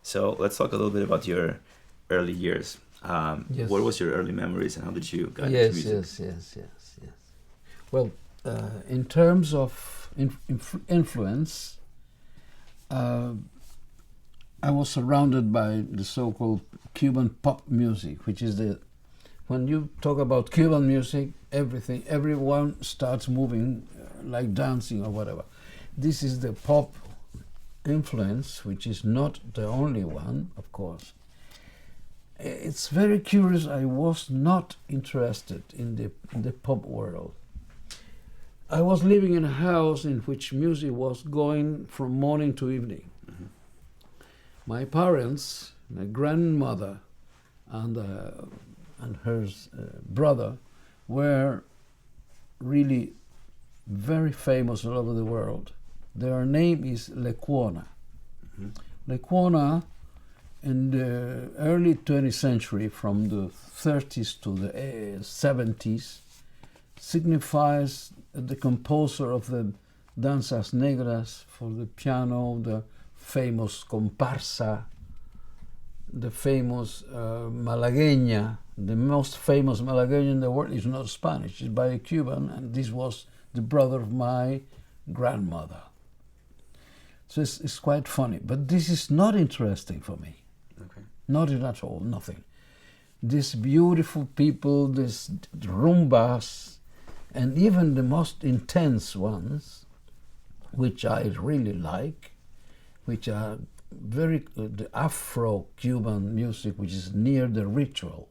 So let's talk a little bit about your early years. Yes. What was your early memories, and how did you get into Yes, music? yes. Well, in terms of influence, I was surrounded by the so-called Cuban pop music, which is when you talk about Cuban music, everyone starts moving like dancing or whatever. This is the pop influence, which is not the only one, of course. It's very curious. I was not interested in the pop world. I was living in a house in which music was going from morning to evening. Mm-hmm. My parents, my grandmother, and her brother were really very famous all over the world. Their name is Lecuona. Mm-hmm. Lecuona, in the early 20th century, from the 30s to the 70s, signifies the composer of the danzas negras for the piano, the famous comparsa, the famous malagueña. The most famous malagueña in the world is not Spanish, it's by a Cuban, and this was the brother of my grandmother. So it's quite funny, but this is not interesting for me. Okay. Not at all, nothing. These beautiful people, these rumbas, and even the most intense ones, which I really like, which are the Afro-Cuban music, which is near the ritual.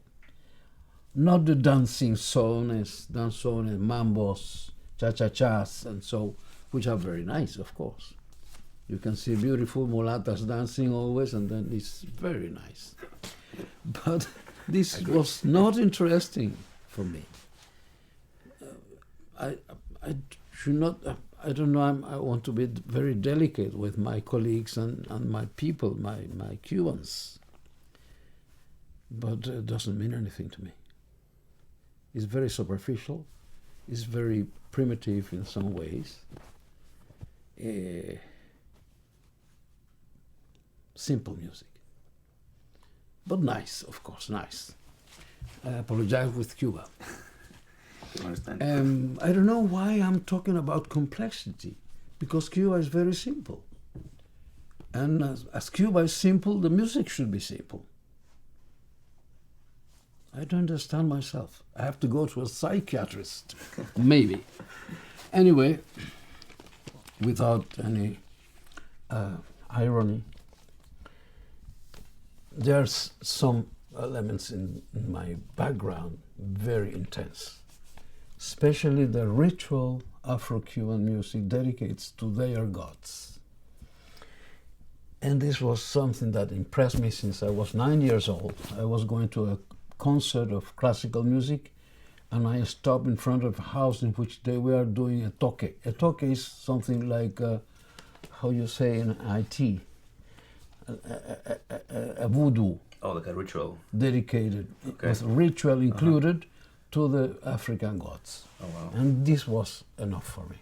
Not the dancing danzones, mambos, cha-cha-chas, and so, which are very nice, of course. You can see beautiful mulatas dancing always, and then it's very nice. But this was not interesting for me. I should not. I don't know. I want to be very delicate with my colleagues and my people, my Cubans. But it doesn't mean anything to me. It's very superficial. It's very primitive in some ways. Simple music. But nice, of course, nice. I apologize with Cuba. I understand. I don't know why I'm talking about complexity, because Cuba is very simple. And as Cuba is simple, the music should be simple. I don't understand myself. I have to go to a psychiatrist, maybe. Anyway, without any irony, there's some elements in my background very intense, especially the ritual Afro-Cuban music dedicates to their gods. And this was something that impressed me since I was 9 years old. I was going to a concert of classical music, and I stopped in front of a house in which they were doing a toque. A toque is something like, how you say in IT, a voodoo. Oh, like a ritual. Dedicated, Okay. with ritual included to the African gods. Oh, wow. And this was enough for me.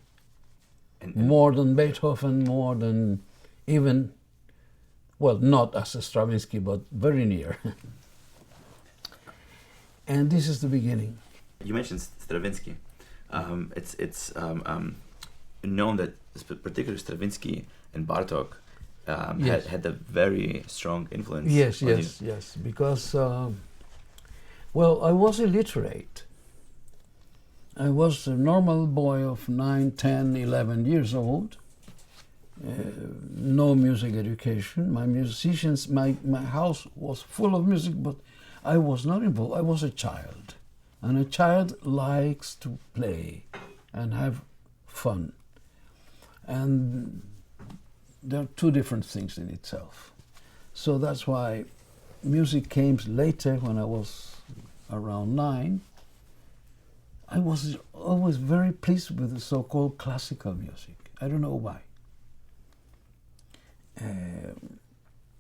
And More than Beethoven, more than even, well, not as a Stravinsky, but very near. And this is the beginning. You mentioned Stravinsky. It's known that particularly Stravinsky and Bartók Yes. had a very strong influence. Yes, on you. yes, because, well, I was illiterate. I was a normal boy of 9, 10, 11 years old. No music education. My house was full of music, but I was not involved. I was a child. And a child likes to play and have fun. And there are two different things in itself. So that's why music came later, when I was around 9. I was always very pleased with the so-called classical music. I don't know why.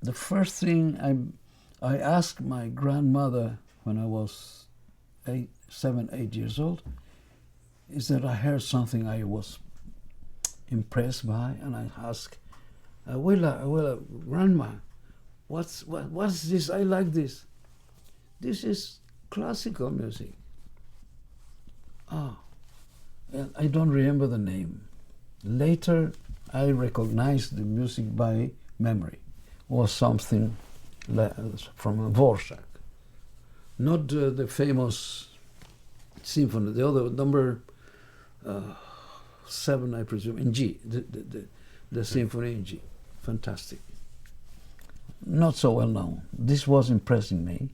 The first thing I asked my grandmother when I was 7, 8 years old is that I heard something I was impressed by, and I asked, Abuela, Grandma, what's this? I like this. This is classical music. And I don't remember the name. Later, I recognized the music by memory. It was something from Dvorak. Not the famous symphony, the other number 7, I presume, in G, the symphony in G. Fantastic. Not so well known. This was impressing me,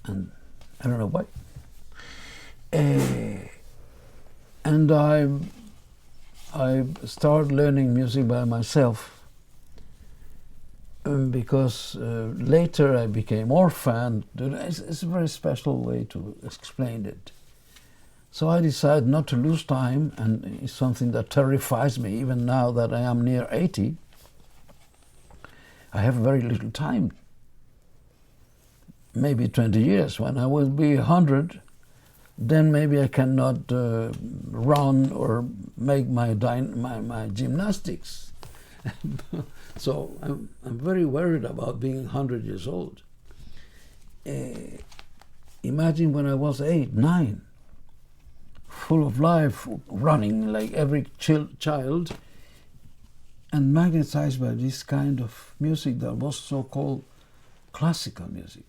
and I don't know why. And I started learning music by myself because later I became orphaned. It's a very special way to explain it. So I decided not to lose time, and it's something that terrifies me even now that I am near 80. I have very little time. Maybe 20 years. When I will be 100, then maybe I cannot run or make my gymnastics. So I'm very worried about being 100 years old. Imagine when I was 8, 9, full of life, running like every child, and magnetized by this kind of music that was so-called classical music.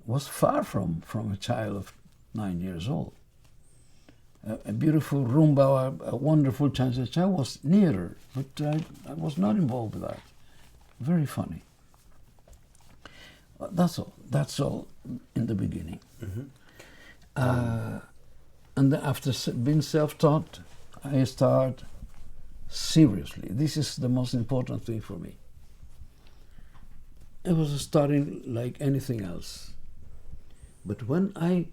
Was far from a child of 9 years old. A beautiful rumba, a wonderful cha-cha-cha was nearer, but I was not involved with that. Very funny. That's all. That's all in the beginning. And then after being self-taught, I start seriously. This is the most important thing for me. It was starting like anything else. But when I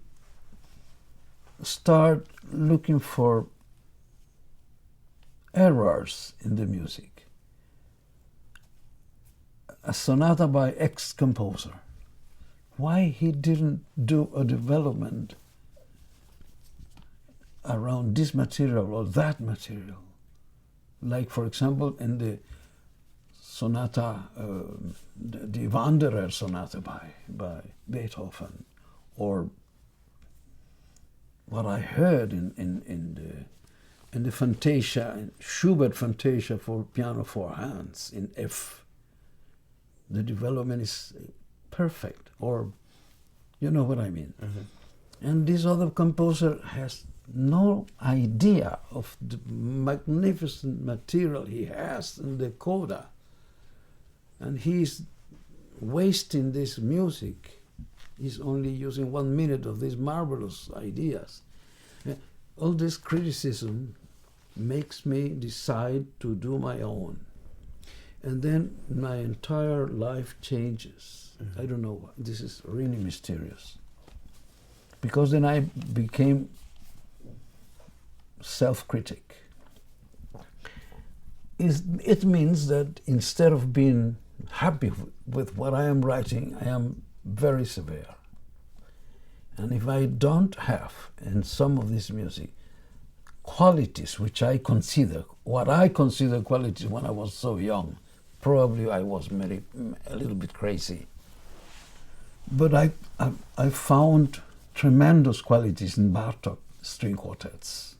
start looking for errors in the music, a sonata by X composer, why he didn't do a development around this material or that material? Like, for example, in the sonata, the Wanderer sonata by Beethoven, or what I heard in the Fantasia, Schubert Fantasia for piano 4 hands in F. The development is perfect, or you know what I mean. And this other composer has no idea of the magnificent material he has in the coda, and he's wasting this music. He's only using 1 minute of these marvelous ideas. All this criticism makes me decide to do my own, and then my entire life changes. I don't know why. This is really mysterious, because then I became self-critic. It means that instead of being happy with what I am writing, I am very severe. And if I don't have in some of this music qualities which I consider, what I consider qualities when I was so young, probably I was maybe a little bit crazy. But I found tremendous qualities in Bartók string quartets.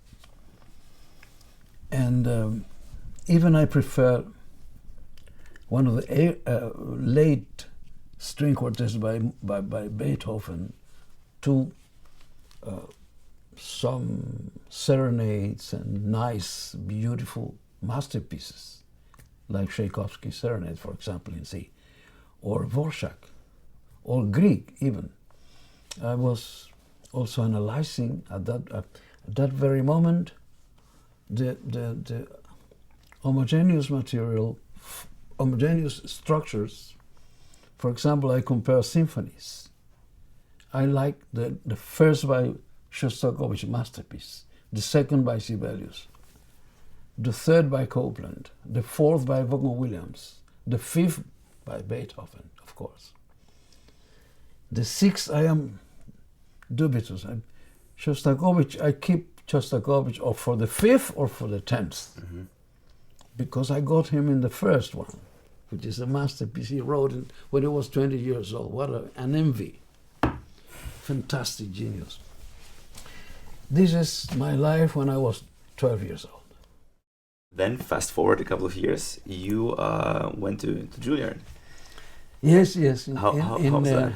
And even I prefer one of the late string quartets by Beethoven to some serenades and nice, beautiful masterpieces, like Tchaikovsky's Serenade, for example, in C, or Dvorak, or Grieg even. I was also analyzing at that very moment the homogeneous material, homogeneous structures. For example, I compare symphonies. I like the first by Shostakovich, masterpiece, the second by Sibelius, the third by Copland, the fourth by Vaughan-Williams, the fifth by Beethoven, of course. The sixth, I am dubious. Shostakovich, I keep Shostakovich or for the fifth or for the 10th, because I got him in the first one. which is a masterpiece he wrote when he was 20 years old. What an envy. Fantastic genius. This is my life when I was 12 years old. Then, fast forward a couple of years, you went to Juilliard. Yes. How was that?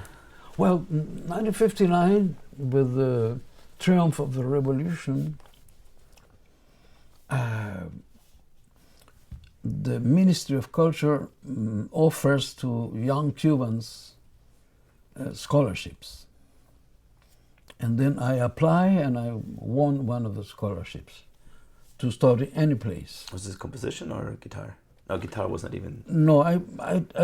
Well, 1959, with the triumph of the revolution, the Ministry of Culture offers to young Cubans scholarships. And then I apply and I won one of the scholarships to study any place. Was this composition or guitar? No, guitar was not even... No, I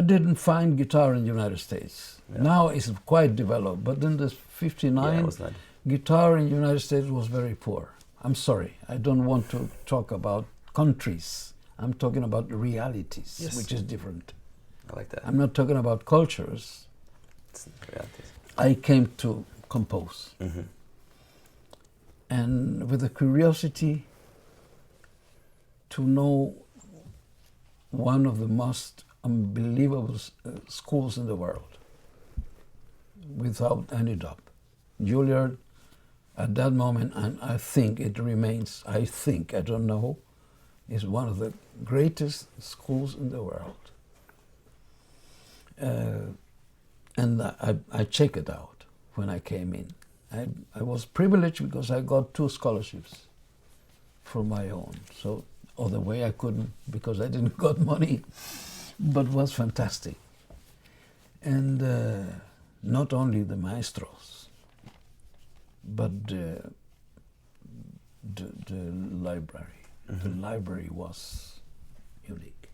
didn't find guitar in the United States. Yeah. Now it's quite developed, but in the 59, Yeah, it was not. guitar in the United States was very poor. I'm sorry, I don't want to talk about countries. I'm talking about realities, Yes. which is different. I like that. I'm not talking about cultures. It's realities. I came to compose. Mm-hmm. And with a curiosity to know one of the most unbelievable schools in the world, without any doubt. Juilliard, at that moment, and I think it remains, I don't know, is one of the greatest schools in the world. And I checked it out when I came in. I was privileged because I got 2 scholarships for my own. So other way I couldn't because I didn't got money, but it was fantastic. And not only the maestros, but the library. Mm-hmm. The library was unique.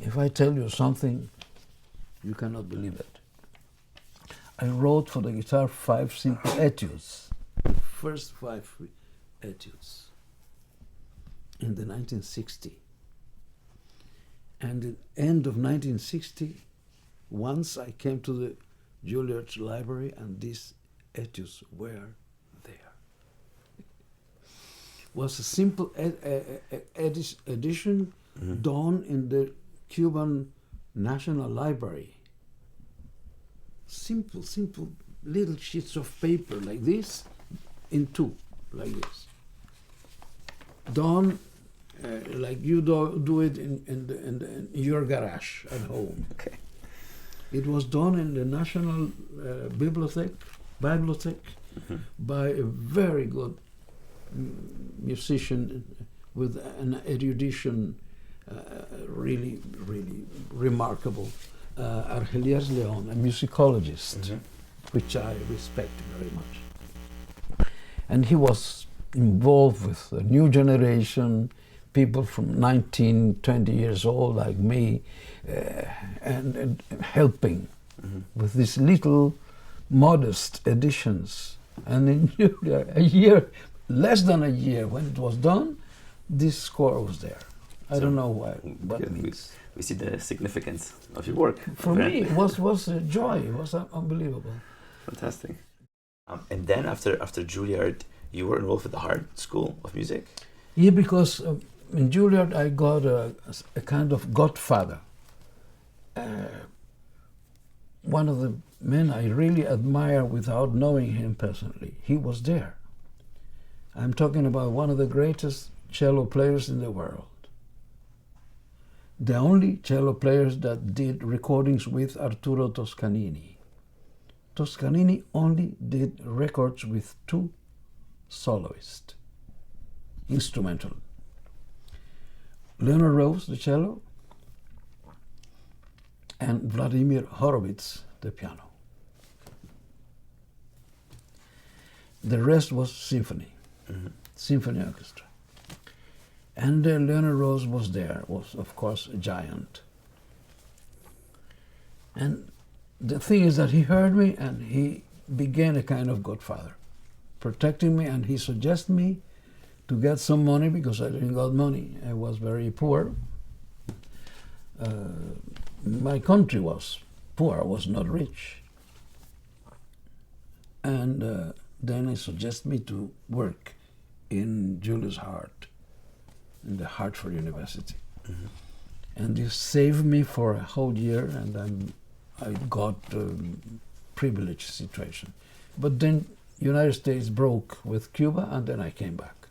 If I tell you something, you cannot believe it. I wrote for the guitar 5 simple etudes, the first 5 etudes in the 1960. And at the end of 1960, once I came to the Juilliard library and these etudes were there. It was a simple edition Mm-hmm. done in the Cuban National Library. Simple little sheets of paper like this, in 2, like this. Done like you do it in your garage at home. Okay. It was done in the National Bibliothèque Mm-hmm. by a very good musician with an erudition really remarkable. Argeliers Leon, a musicologist, Mm-hmm. which I respect very much. And he was involved with a new generation, people from 19, 20 years old like me, and helping Mm-hmm. with these little modest editions. And in a year, less than a year when it was done, this score was there. I don't know what it means. We see the significance of your work. For me, it was a joy. It was unbelievable. Fantastic. And then after Juilliard, you were enrolled with the Hartt School of Music? Yeah, because in Juilliard I got a kind of godfather. One of the men I really admire without knowing him personally. He was there. I'm talking about one of the greatest cello players in the world. The only cello players that did recordings with Arturo Toscanini. Toscanini only did records with 2 soloists, instrumental. Leonard Rose, the cello, and Vladimir Horowitz, the piano. The rest was symphony, Mm-hmm. symphony orchestra. And Leonard Rose was there, was of course a giant. And the thing is that he heard me and he began a kind of godfather, protecting me, and he suggested me to get some money because I didn't got money. I was very poor. My country was poor, I was not rich. And then he suggested me to work in Julius Hartt, in the Hartford University. Mm-hmm. And this saved me for a whole year, and I got a privileged situation. But then United States broke with Cuba, and then I came back.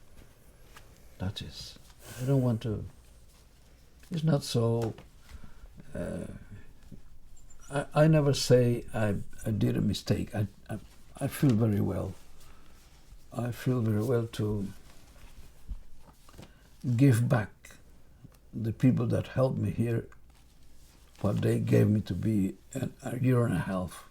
That is. I don't want to. It's not so. I never say I did a mistake. I feel very well. I feel very well to give back the people that helped me here what they gave me to be a year and a half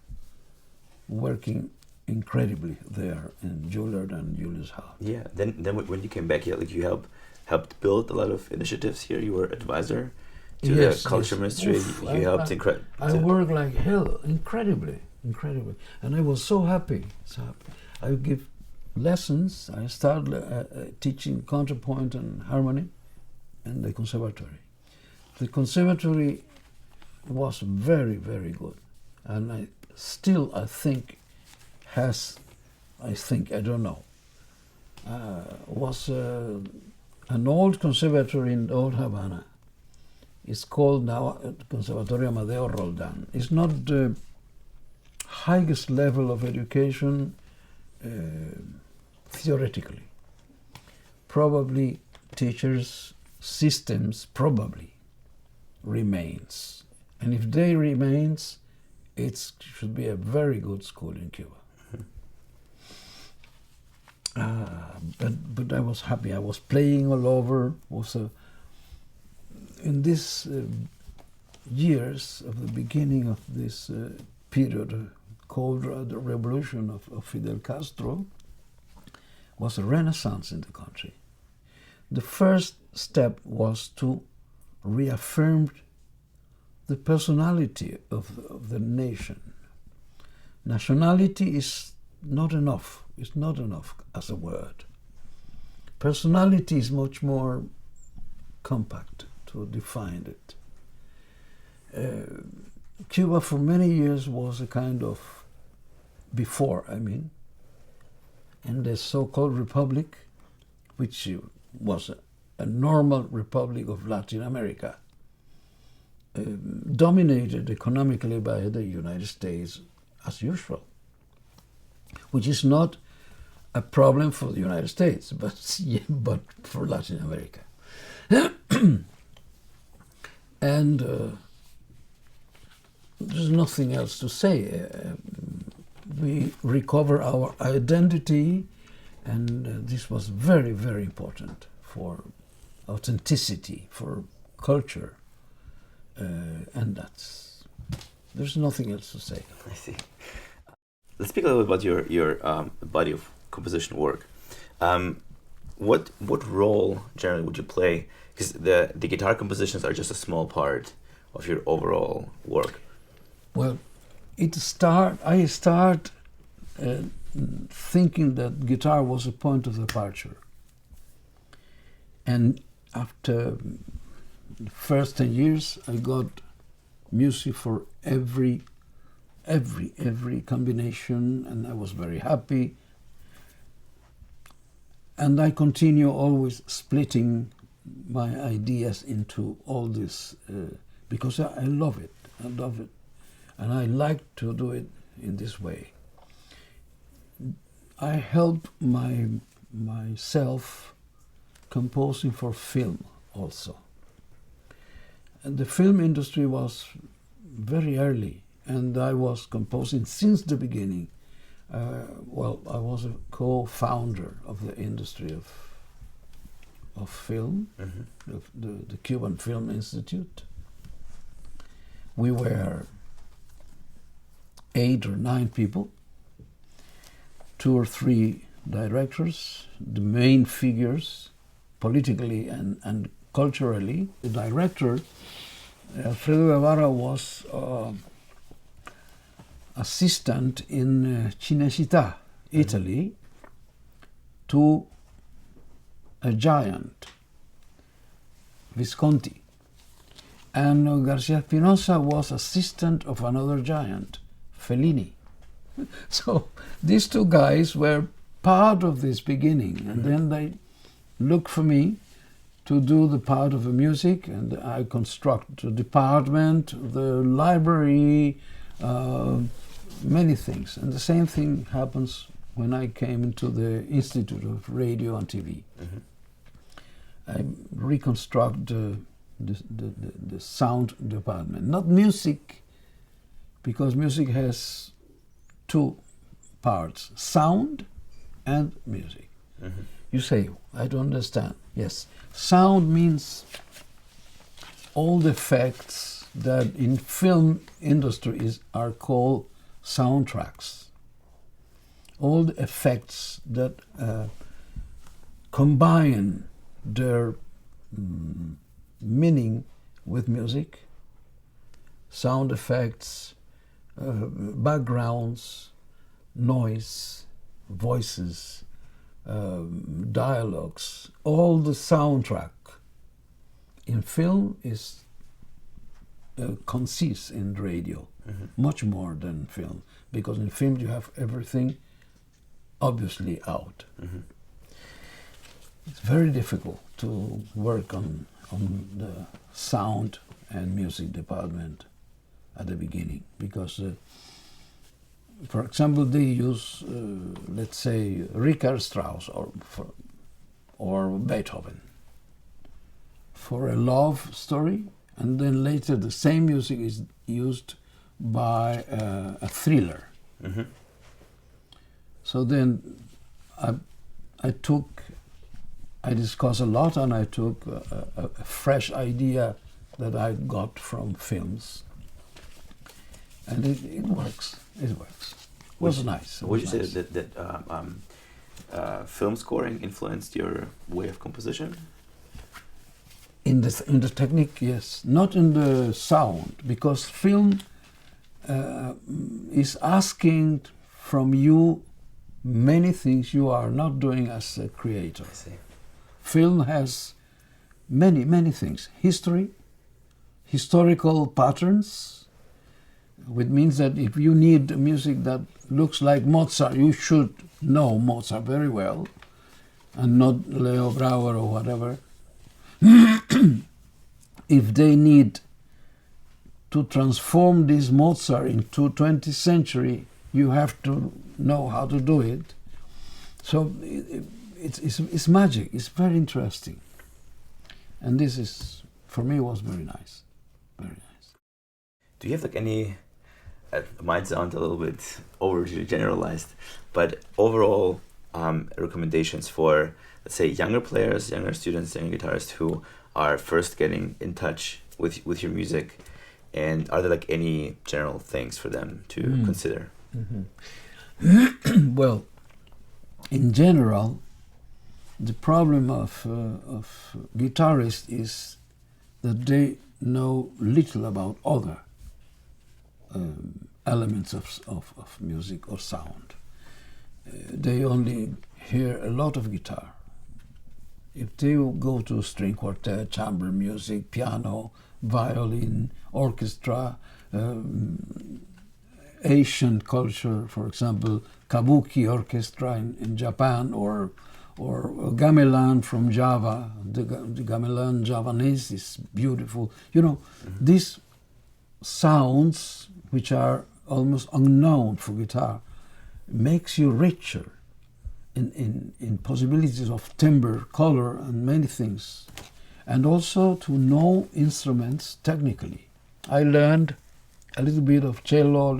working incredibly there in Juilliard and Julius Hartt. Yeah. Then when you came back here, like you helped build a lot of initiatives here. You were advisor to the culture ministry. Oof, you helped I worked like hell, incredibly, and I was so happy. So happy. I give lessons. I started teaching counterpoint and harmony in the conservatory. The conservatory was very, very good, and I think I don't know, was an old conservatory in old Havana. It's called now Conservatorio Amadeo Roldan. It's not the highest level of education theoretically. Probably teachers' systems probably remains. And if they remains, it should be a very good school in Cuba. But I was happy. I was playing all over. In these years of the beginning of this period called the revolution of Fidel Castro, was a renaissance in the country. The first step was to reaffirm the personality of the nation. Nationality is not enough. It's not enough as a word. Personality is much more compact to define it. Cuba for many years was a kind of, and the so-called republic, which was a normal republic of Latin America, dominated economically by the United States as usual, which is not a problem for the United States, but for Latin America. And there's nothing else to say. We recover our identity, and this was very, very important for authenticity, for culture, and there's nothing else to say. I see. Let's speak a little bit about your body of composition work. What role generally would you play? Because the guitar compositions are just a small part of your overall work. Well, I start thinking that guitar was a point of departure, and after the first 10 years, I got music for every combination, and I was very happy. And I continue always splitting my ideas into all this because I love it. And I like to do it in this way. I help myself composing for film also. And the film industry was very early, and I was composing since the beginning. I was a co-founder of the industry of film, of the Cuban Film Institute. We were 8 or 9 people, 2 or 3 directors, the main figures, politically and culturally. The director, Alfredo Guevara, was assistant in Cinecittà, Italy, to a giant, Visconti. And Garcia Spinoza was assistant of another giant, Fellini. So these 2 guys were part of this beginning, and then they looked for me to do the part of the music, and I construct the department, the library, many things. And the same thing happens when I came into the Institute of Radio and TV. I reconstruct the sound department, not music, because music has two parts, sound and music. You say, I don't understand. Yes, sound means all the effects that in film industry are called soundtracks. All the effects that combine their meaning with music, sound effects, backgrounds, noise, voices, dialogues, all the soundtrack in film is consists in radio, much more than film, because in film you have everything obviously out. It's very difficult to work on the sound and music department at the beginning, because for example, they use, let's say, Richard Strauss or Beethoven for a love story, and then later the same music is used by a thriller. So then I discussed a lot, and I took a fresh idea that I got from films, and it works. It works. It was nice. Would you say that film scoring influenced your way of composition? In the technique, yes. Not in the sound, because film is asking from you many things you are not doing as a creator. I see. Film has many things. History, historical patterns, which means that if you need music that looks like Mozart, you should know Mozart very well, and not Leo Brouwer or whatever. If they need to transform this Mozart into 20th century, you have to know how to do it. So it's magic. It's very interesting, and this is, for me, was very nice, very nice. Do you have like any? It might sound a little bit overly generalized, but overall recommendations for, let's say, younger players, younger students, younger guitarists who are first getting in touch with your music, and are there like any general things for them to consider? Well, in general, the problem of guitarists is that they know little about other elements of music or sound. They only hear a lot of guitar. If they go to string quartet, chamber music, piano, violin, orchestra, Asian culture, for example, kabuki orchestra in Japan, or gamelan from Java. The gamelan Javanese is beautiful. You know, these sounds, which are almost unknown for guitar, makes you richer in possibilities of timbre, color, and many things. And also to know instruments technically. I learned a little bit of cello,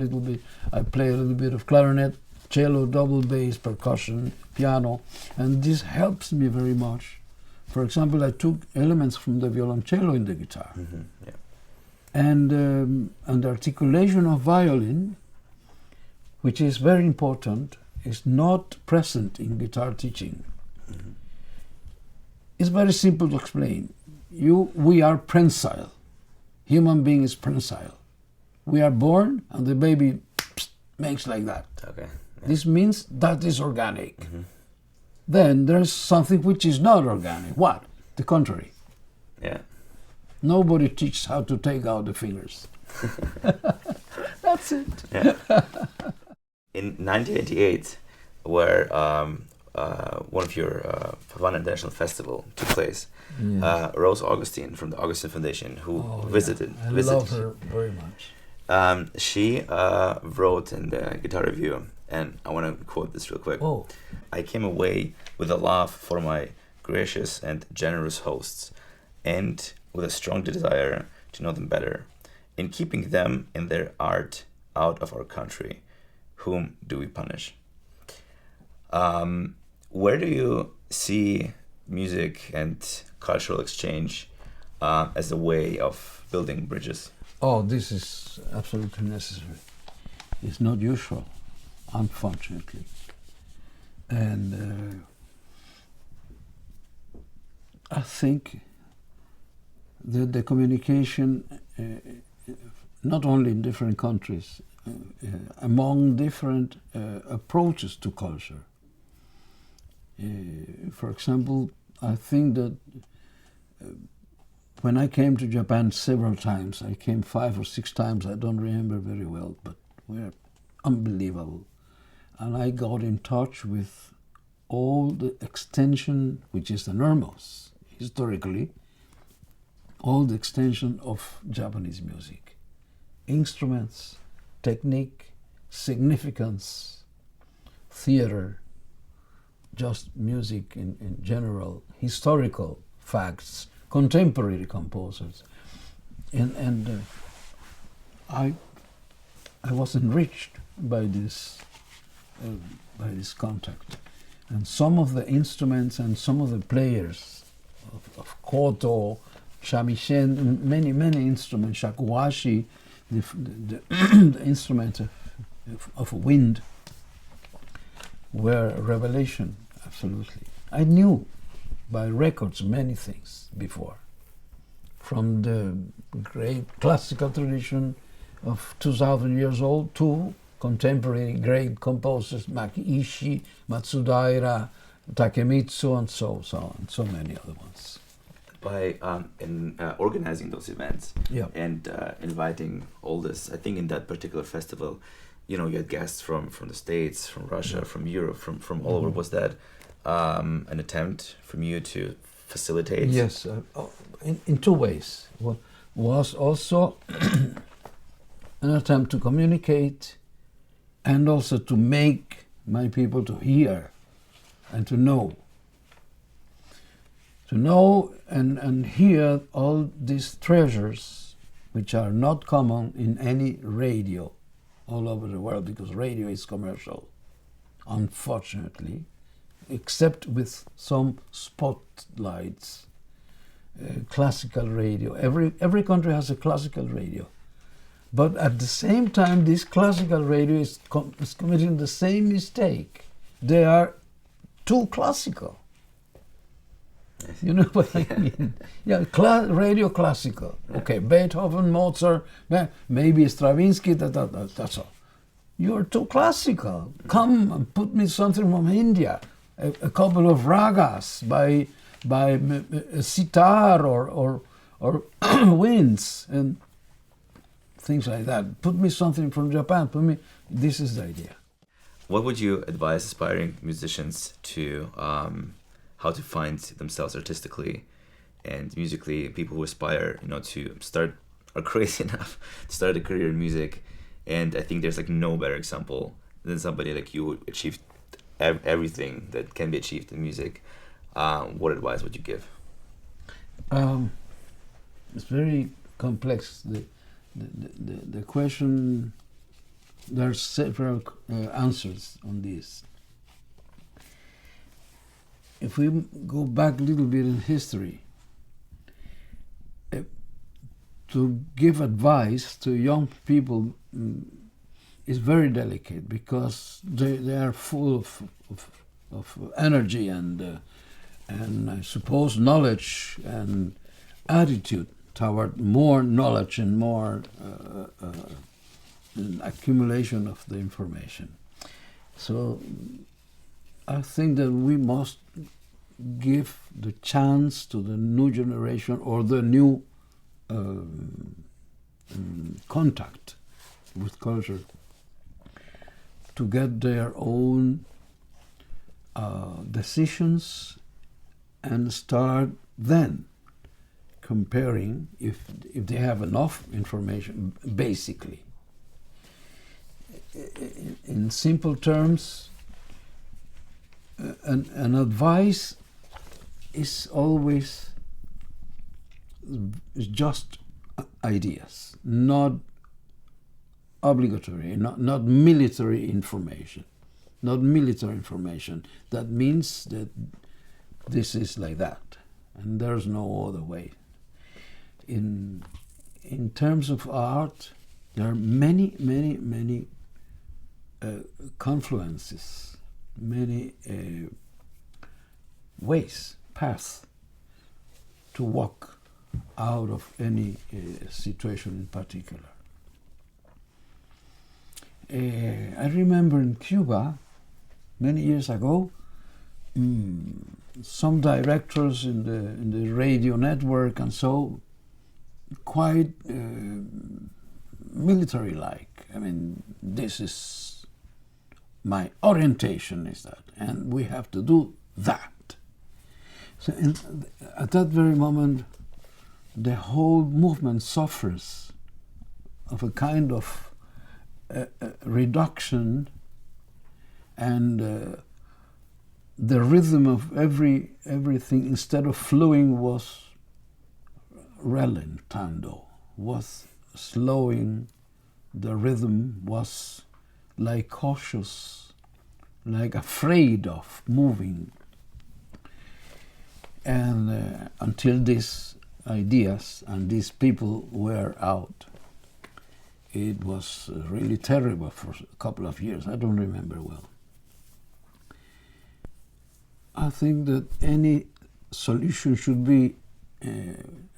I play a little bit of clarinet, cello, double bass, percussion, piano, and this helps me very much. For example, I took elements from the violoncello in the guitar. Yeah. And the articulation of violin, which is very important, is not present in guitar teaching. It's very simple to explain. We are prehensile. Human being is prehensile. We are born and the baby makes like that. Okay. Yeah. This means that is organic. Then there's something which is not organic. What? The contrary. Yeah. Nobody teaches how to take out the fingers. That's it. Yeah. In 1988, where one of your Havana International Festival took place, Yes. Rose Augustine from the Augustine Foundation, who Oh, visited. I visited. love her very much. She wrote in the Guitar Review, and I want to quote this real quick. Oh, I came away with a love for my gracious and generous hosts, and with a strong desire to know them better. In keeping them and their art out of our country, whom do we punish? Where do you see music and cultural exchange as a way of building bridges? oh, this is absolutely necessary. It's not usual, unfortunately. And I think that the communication, not only in different countries, among different approaches to culture. For example, I think that when I came to Japan several times, I came 5 or 6 times, I don't remember very well, but were unbelievable. And I got in touch with all the extension, which is enormous, historically, all the extension of Japanese music. Instruments, technique, significance, theater, just music in general, historical facts, contemporary composers. And I was enriched by this contact. And some of the instruments and some of the players of koto, shamisen, many instruments, shakuhachi, the instruments of wind, were a revelation, absolutely. I knew by records many things before, from the great classical tradition of 2,000 years old to contemporary great composers, Makiishi, Matsudaira, Takemitsu, and so on, and so many other ones. By organizing those events and inviting all this, I think in that particular festival, you had guests from the States, from Russia, from Europe, from all over. Was that an attempt from you to facilitate? Yes, in 2 ways. One was also an attempt to communicate and also to make my people to hear and to know. To know and hear all these treasures which are not common in any radio all over the world, because radio is commercial, unfortunately, except with some spotlights. Classical radio. Every country has a classical radio. But at the same time, this classical radio is committing the same mistake. They are too classical. You know what I mean? Yeah, radio classical. Okay, Beethoven, Mozart, maybe Stravinsky, that's all. You're too classical. Come and put me something from India. A couple of ragas by sitar or winds and things like that. Put me something from Japan. This is the idea. What would you advise aspiring musicians to how to find themselves artistically and musically? People who aspire, to start, are crazy enough to start a career in music, and I think there's no better example than somebody like you who achieved everything that can be achieved in music. What advice would you give? It's very complex. The question, there are several answers on this. If we go back a little bit in history, to give advice to young people is very delicate, because they are full of energy and I suppose knowledge and attitude toward more knowledge and more accumulation of the information. So I think that we must give the chance to the new generation or the new contact with culture to get their own decisions and start then comparing if they have enough information, basically. In simple terms, an advice is always just ideas, not obligatory, not military information. Not military information. That means that this is like that, and there's no other way. In terms of art, there are many confluences, many ways, paths to walk out of any situation in particular. I remember in Cuba, many years ago, some directors in the radio network and so, quite military-like. I mean, this is my orientation is that, and we have to do that. So at that very moment, the whole movement suffers of a kind of reduction, and the rhythm of everything, instead of flowing, was rallentando, was slowing. The rhythm was like cautious, like afraid of moving. And until these ideas and these people were out, it was really terrible for a couple of years. I don't remember well. I think that any solution should be,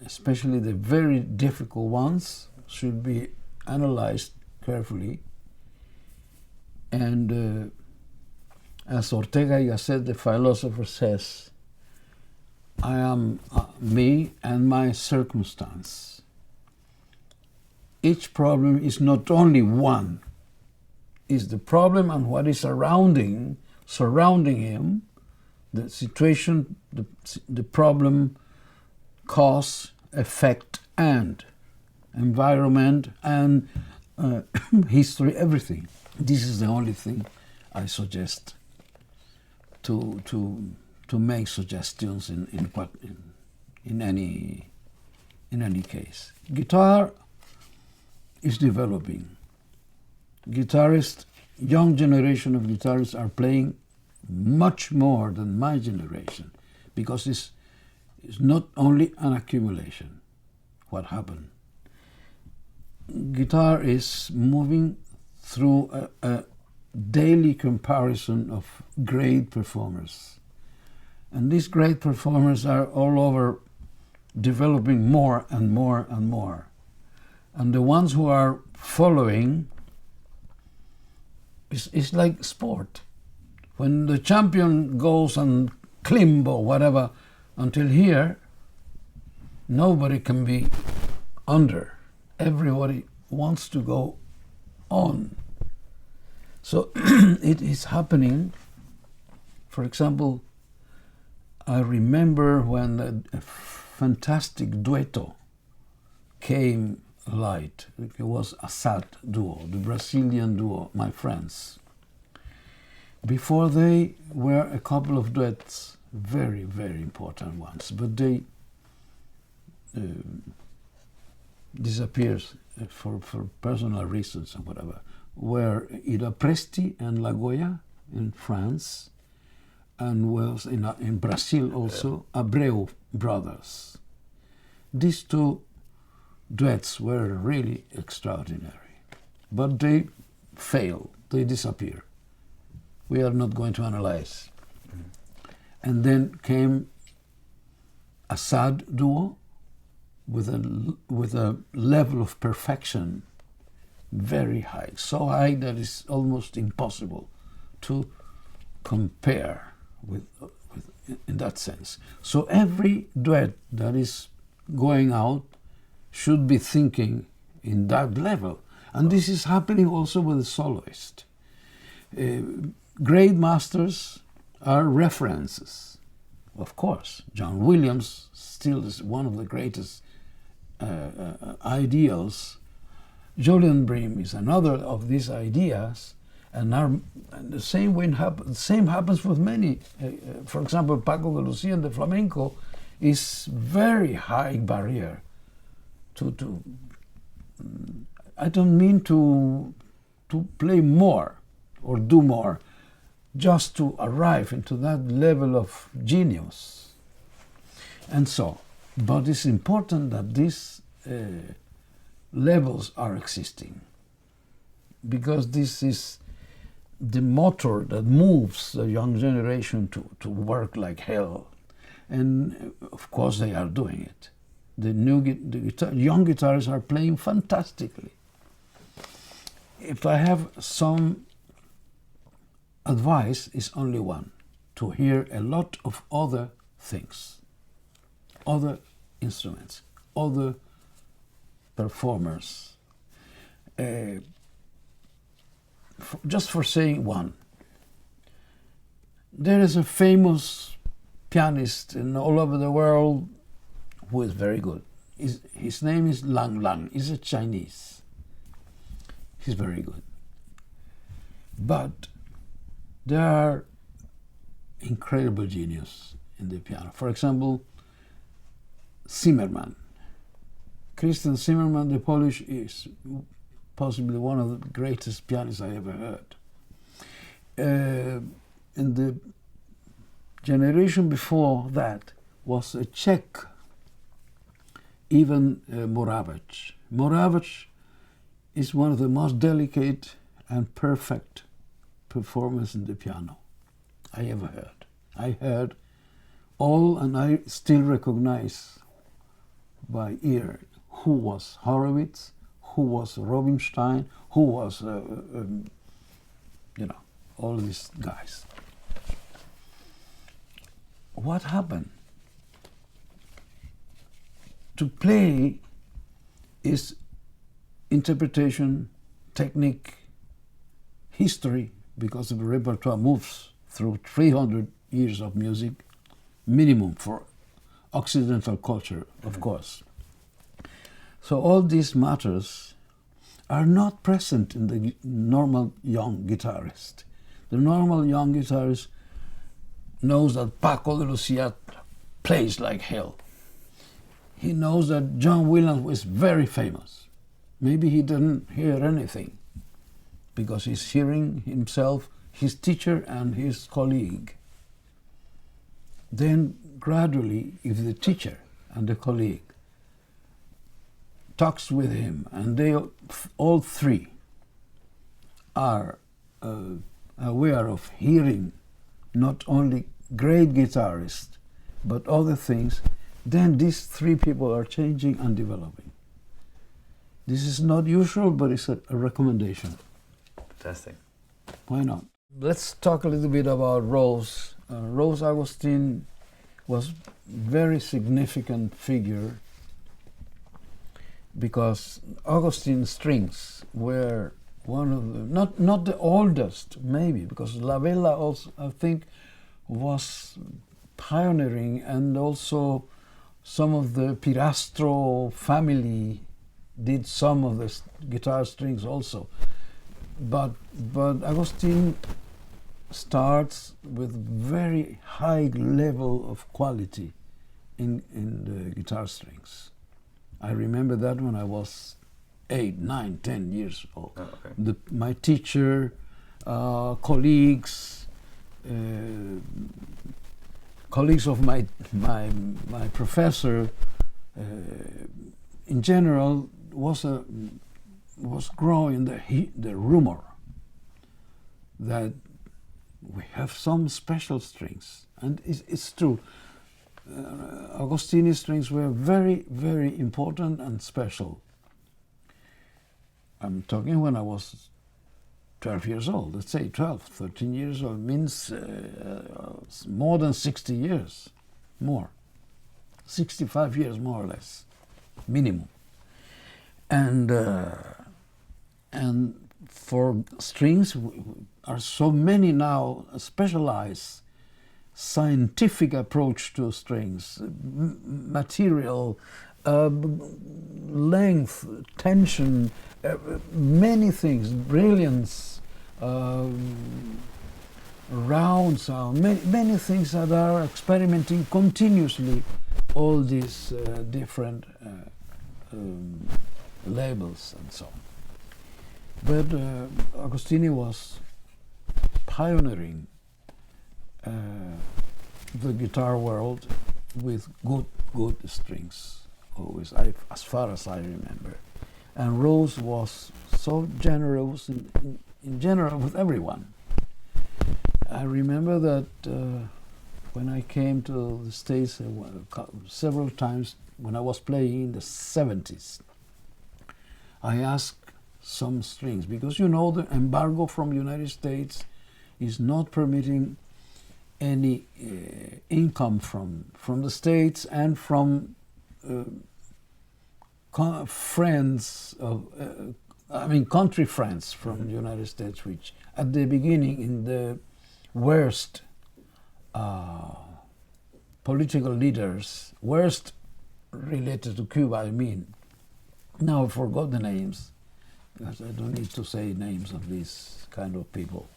especially the very difficult ones, should be analyzed carefully. And as Ortega y Gasset, the philosopher, says, I am me and my circumstance. Each problem is not only one, is the problem and what is surrounding him, the situation, the problem, cause, effect, and environment, and history, everything. This is the only thing I suggest to make suggestions in any case. Guitar is developing. Guitarists, young generation of guitarists are playing much more than my generation, because it's not only an accumulation. What happened? Guitar is moving through a daily comparison of great performers. And these great performers are all over developing more and more and more. And the ones who are following, it's like sport. When the champion goes and climb or whatever, until here, nobody can be under. Everybody wants to go on. So it is happening. For example, I remember when a fantastic duetto came light. It was Assad Duo, the Brazilian duo, my friends. Before they were a couple of duets, very, very important ones, but they disappeared for personal reasons and whatever, were Ida Presti and La Goya in France, and was in Brazil also, Abreu brothers. These two duets were really extraordinary, but they fail, they disappear. We are not going to analyze. And then came Assad Duo with a level of perfection very high, so high that it's almost impossible to compare with in that sense. So every duet that is going out should be thinking in that level. And this is happening also with the soloist. Great masters are references. of course. John Williams still is one of the greatest ideals. Julian Bream is another of these ideas, and the same happens with many. For example, Paco de Lucia in the flamenco is very high barrier to I don't mean to play more or do more, just to arrive into that level of genius. And so, but it's important that these levels are existing, because this is the motor that moves the young generation to work like hell. And of course they are doing it. The young guitarists are playing fantastically. If I have some advice, is only one: to hear a lot of other things, other instruments, other performers. Just for saying one, there is a famous pianist all over the world who is very good. His name is Lang Lang. He's a Chinese. He's very good. But there are incredible genius in the piano. For example, Zimmerman. Christian Zimmerman, the Polish, is possibly one of the greatest pianists I ever heard. In the generation before that was a Czech, Ivan Moravec. Moravec is one of the most delicate and perfect performers in the piano I ever heard. I heard all, and I still recognize by ear who was Horowitz, who was Rubinstein, who was, all these guys. What happened? To play is interpretation, technique, history, because the repertoire moves through 300 years of music, minimum for Occidental culture, of course. So all these matters are not present in the normal young guitarist. The normal young guitarist knows that Paco de Lucia plays like hell. He knows that John Williams was very famous. Maybe he didn't hear anything, because he's hearing himself, his teacher and his colleague. Then gradually, if the teacher and the colleague talks with him, and they all three are aware of hearing not only great guitarists, but other things, then these three people are changing and developing. This is not usual, but it's a recommendation. Fantastic. Why not? Let's talk a little bit about Rose. Rose Augustine was very significant figure, because Augustine strings were one of the, not the oldest, maybe, because La Vela also, I think, was pioneering, and also some of the Pirastro family did some of the guitar strings also. But Augustine starts with very high level of quality in the guitar strings. I remember that when I was 8, 9, 10 years old. Oh, okay. My teacher, colleagues of my professor, in general, was growing the rumor that we have some special strings, and it's true. Augustini's strings were very, very important and special. I'm talking when I was 12 years old, let's say 12, 13 years old, means more than 60 years, more. 65 years, more or less, minimum. And for strings are so many now specialized scientific approach to strings, material, length, tension, many things, brilliance, round sound, many things that are experimenting continuously all these different labels and so on. But Augustine was pioneering the guitar world with good strings, always, as far as I remember. And Rose was so generous in general with everyone. I remember that when I came to the States several times when I was playing in the 70s, I asked some strings, because you know the embargo from the United States is not permitting any income from the States and from friends of, country friends from the United States, which at the beginning, in the worst political leaders, worst related to Cuba, I mean. Now I forgot the names, because I don't need to say names of these kind of people.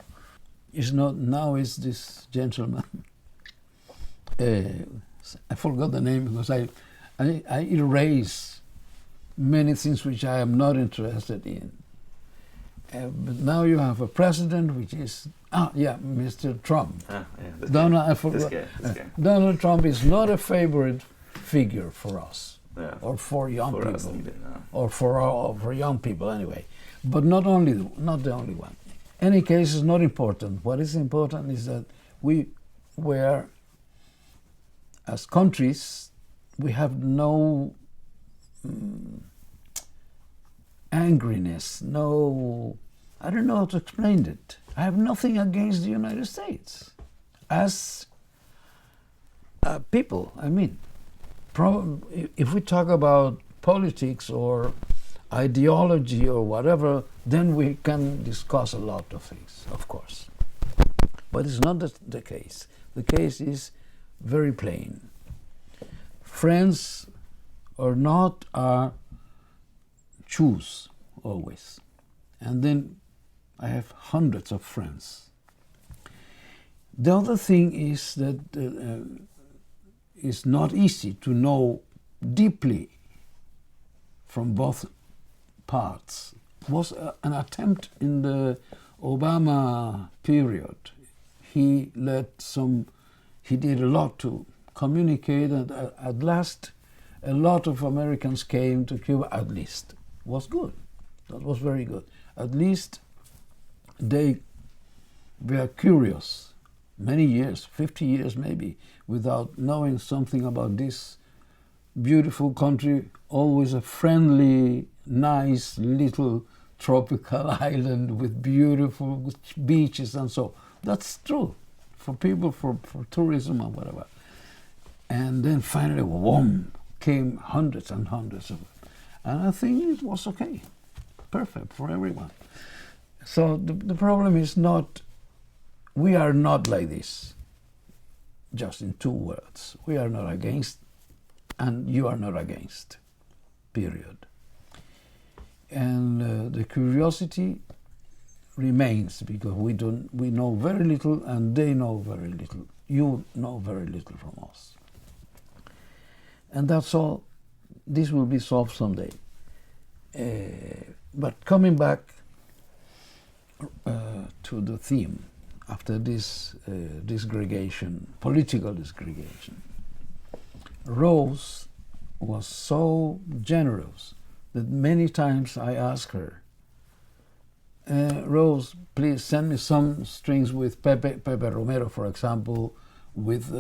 It's not, now is this gentleman, I forgot the name because I erase many things which I am not interested in. But now you have a president which is, Mr. Trump. This guy. Donald Trump is not a favorite figure for us, or for young for people, us either, no. or for young people anyway. But not the only one. Any case is not important. What is important is that we were, as countries, we have no angriness, no, I don't know how to explain it. I have nothing against the United States as people. I mean, if we talk about politics or ideology or whatever, then we can discuss a lot of things, of course. But it's not the case. The case is very plain. Friends or not are choose always. And then I have hundreds of friends. The other thing is that it's not easy to know deeply from both parts. It was an attempt in the Obama period. He did a lot to communicate, and at last a lot of Americans came to Cuba, at least. It was good. That was very good. At least they were curious, many years, 50 years maybe, without knowing something about this beautiful country, always a friendly, nice little tropical island with beautiful beaches and so. That's true for people, for tourism or whatever. And then finally, boom, came hundreds and hundreds of them. And I think it was okay, perfect for everyone. So the problem is not, we are not like this, just in two words. We are not against, and you are not against, period. And the curiosity remains, because we know very little and they know very little. You know very little from us. And that's all. This will be solved someday. But coming back to the theme, after this disgregation, political disgregation, Rose was so generous that many times I asked her, Rose, please send me some strings with Pepe Romero, for example, with,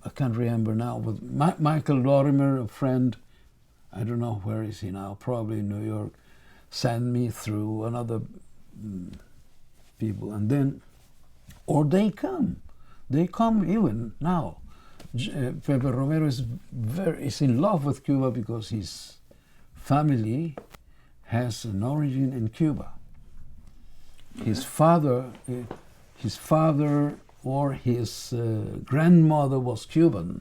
I can't remember now, with Michael Lorimer, a friend, I don't know where is he now, probably in New York, send me through another people, and then, or they come even now. Pepe Romero is in love with Cuba because his family has an origin in Cuba. His father or his grandmother was Cuban,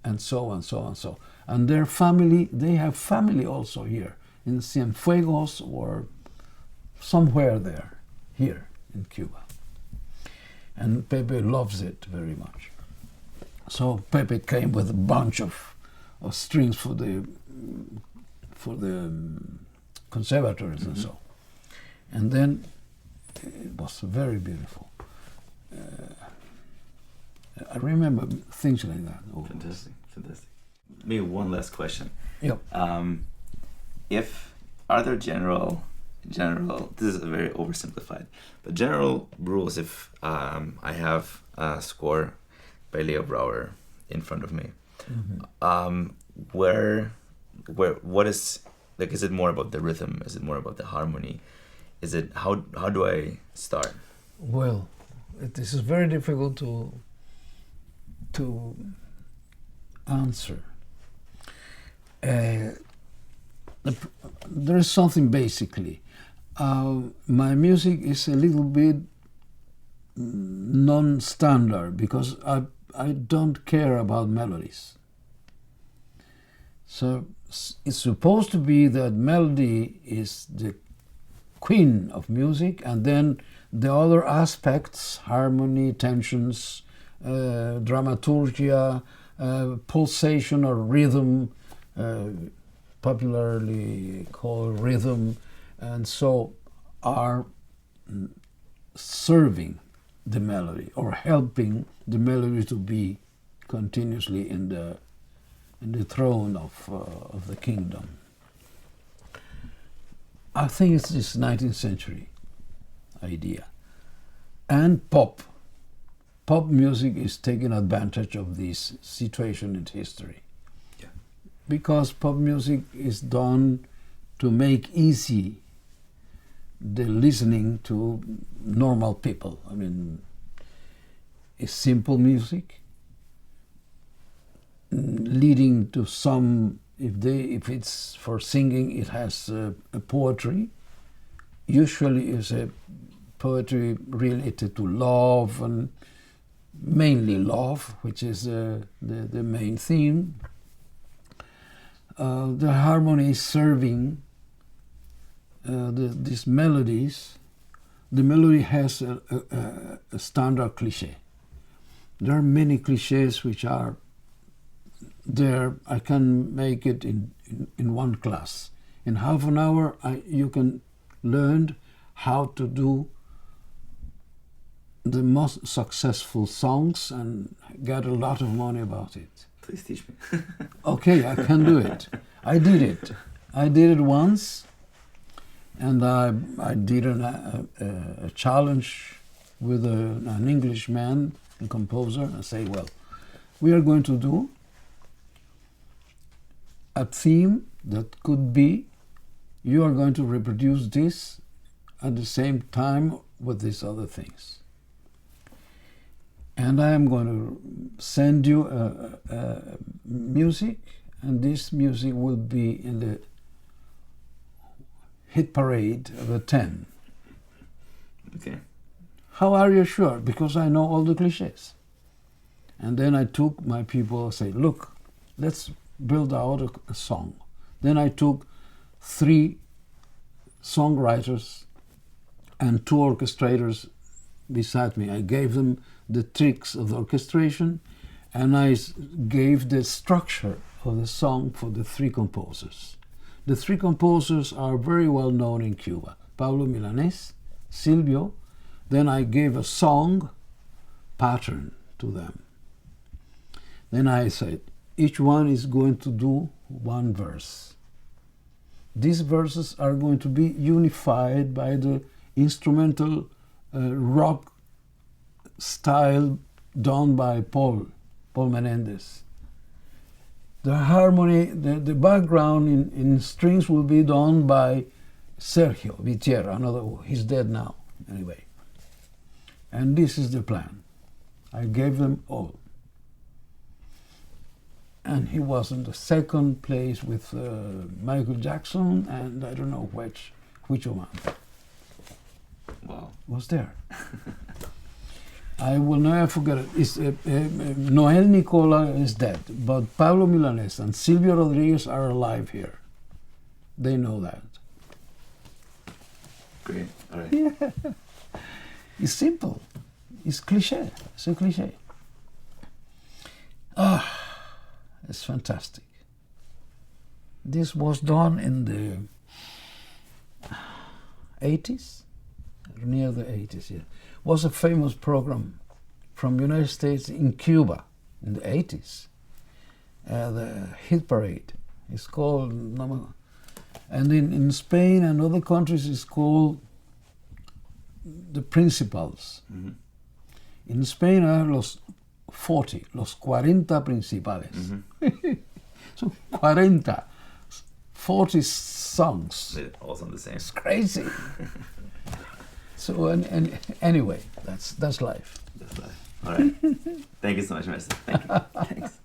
and so on, so on, so. And their family, they have family also here in Cienfuegos or somewhere there, here in Cuba. And Pepe loves it very much. So Pepe came with a bunch of strings for the conservatories and so. And then it was very beautiful. I remember things like that. Fantastic, fantastic. Maybe one last question. Yep. If are there general, this is very oversimplified, but general rules if I have a score by Leo Brouwer in front of me, what is, like, is it more about the rhythm? Is it more about the harmony? Is it, how do I start? Well, this is very difficult to answer. There is something basically. My music is a little bit non-standard because I don't care about melodies. So it's supposed to be that melody is the queen of music, and then the other aspects, harmony, tensions, dramaturgia, pulsation or rhythm, popularly called rhythm, and so are serving the melody or helping the melody to be continuously in the throne of the kingdom. I think it's this 19th century idea. And pop music is taking advantage of this situation in history. Yeah. Because pop music is done to make easy the listening to normal people. I mean, it's simple music, leading to some, if it's for singing, it has a poetry. Usually is a poetry related to love, and mainly love, which is the main theme. The harmony is serving these melodies. The melody has a standard cliche. There are many cliches which are there. I can make it in one class. In half an hour, you can learn how to do the most successful songs and get a lot of money about it. Please teach me. Okay, I can do it. I did it. I did it once, and I did a challenge with an Englishman, a composer, and say, well, we are going to do a theme that could be, you are going to reproduce this at the same time with these other things. And I am going to send you music, and this music will be in the hit parade of the 10. Okay. How are you sure? Because I know all the cliches. And then I took my people and said, look, let's build out a song. Then I took 3 songwriters and 2 orchestrators beside me. I gave them the tricks of the orchestration, and I gave the structure of the song for the 3 composers. The 3 composers are very well known in Cuba. Pablo, Milanés, Silvio. Then I gave a song pattern to them. Then I said, each one is going to do 1 verse. These verses are going to be unified by the instrumental rock style done by Paul Menendez. The harmony, the background in strings will be done by Sergio Vitierra, he's dead now, anyway. And this is the plan. I gave them all. And he was in the 2nd place with Michael Jackson, and I don't know which one. Wow. Was there. I will never forget it. Noel Nicola is dead, but Pablo Milanés and Silvio Rodriguez are alive here. They know that. Great. All right. Yeah. It's simple. It's cliché. It's a cliché. It's fantastic. This was done in the 80s, near the 80s, yeah. Was a famous program from United States in Cuba in the 80s. The hit parade. It's called, and in Spain and other countries it's called the principals. Mm-hmm. In Spain are los 40 principales. Mm-hmm. So 40 songs. They all sound the same. It's crazy. So and anyway, that's life. That's life. All right. Thank you so much, Maestro. Thank you. Thanks.